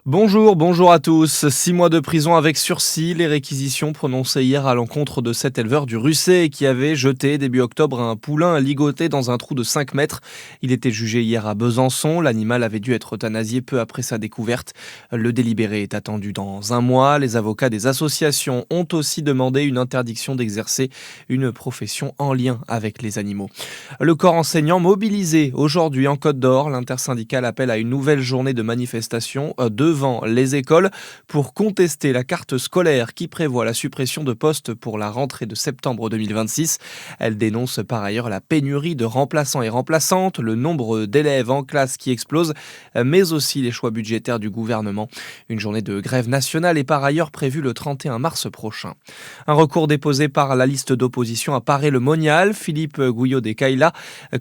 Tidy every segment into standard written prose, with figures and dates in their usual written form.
Bonjour à tous. 6 mois de prison avec sursis, les réquisitions prononcées hier à l'encontre de cet éleveur du Russey qui avait jeté début octobre un poulain ligoté dans un trou de 5 mètres. Il était jugé hier à Besançon. L'animal avait dû être euthanasié peu après sa découverte. Le délibéré est attendu dans un mois. Les avocats des associations ont aussi demandé une interdiction d'exercer une profession en lien avec les animaux. Le corps enseignant mobilisé aujourd'hui en Côte d'Or. L'intersyndicale appelle à une nouvelle journée de manifestation devant les écoles pour contester la carte scolaire qui prévoit la suppression de postes pour la rentrée de septembre 2026. Elle dénonce par ailleurs la pénurie de remplaçants et remplaçantes, le nombre d'élèves en classe qui explose, mais aussi les choix budgétaires du gouvernement. Une journée de grève nationale est par ailleurs prévue le 31 mars prochain. Un recours déposé par la liste d'opposition à Paray-le-Monial, Philippe Gouillot-Descaïla,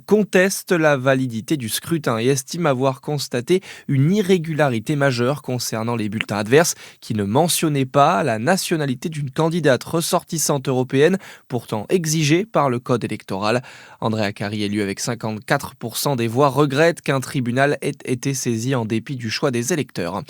conteste la validité du scrutin et estime avoir constaté une irrégularité majeure concernant les bulletins adverses qui ne mentionnaient pas la nationalité d'une candidate ressortissante européenne, pourtant exigée par le code électoral. Andrea Cari, élu avec 54% des voix, regrette qu'un tribunal ait été saisi en dépit du choix des électeurs.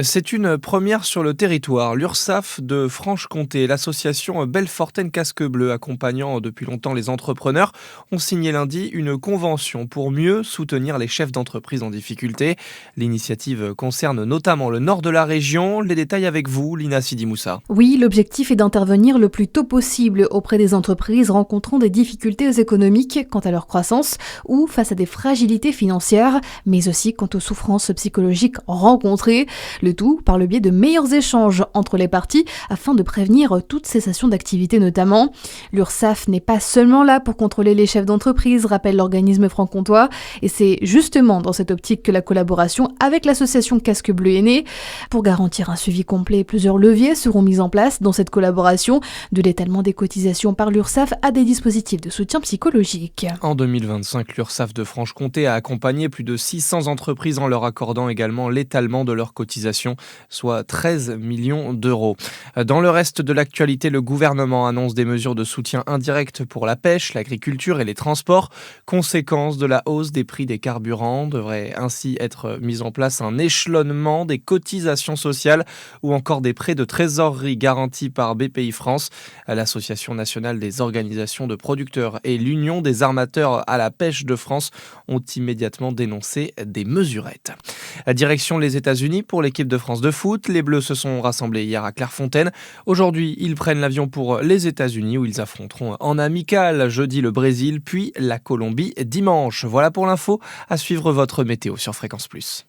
C'est une première sur le territoire. L'URSSAF de Franche-Comté, l'association Belfortaine Casque Bleu, accompagnant depuis longtemps les entrepreneurs, ont signé lundi une convention pour mieux soutenir les chefs d'entreprise en difficulté. L'initiative concerne notamment le nord de la région. Les détails avec vous, Lina Sidi Moussa. Oui, l'objectif est d'intervenir le plus tôt possible auprès des entreprises rencontrant des difficultés économiques quant à leur croissance ou face à des fragilités financières, mais aussi quant aux souffrances psychologiques rencontrées. Le tout par le biais de meilleurs échanges entre les parties afin de prévenir toute cessation d'activité notamment. L'URSSAF n'est pas seulement là pour contrôler les chefs d'entreprise, rappelle l'organisme franc-comtois, et c'est justement dans cette optique que la collaboration avec l'association Casque Bleu est née. Pour garantir un suivi complet, plusieurs leviers seront mis en place dans cette collaboration, de l'étalement des cotisations par l'URSSAF à des dispositifs de soutien psychologique. En 2025, l'URSSAF de Franche-Comté a accompagné plus de 600 entreprises en leur accordant également l'étalement de leurs cotisations, soit 13 millions d'euros. Dans le reste de l'actualité, le gouvernement annonce des mesures de soutien indirect pour la pêche, l'agriculture et les transports. Conséquence de la hausse des prix des carburants, devrait ainsi être mis en place un échelonnement des cotisations sociales ou encore des prêts de trésorerie garantis par BPI-France. L'Association nationale des organisations de producteurs et l'Union des armateurs à la pêche de France ont immédiatement dénoncé des mesurettes. Direction les États-Unis pour l'équipe de France de foot. Les Bleus se sont rassemblés hier à Clairefontaine. Aujourd'hui, ils prennent l'avion pour les États-Unis où ils affronteront en amical jeudi le Brésil puis la Colombie dimanche. Voilà pour l'info. À suivre votre météo sur Fréquence Plus.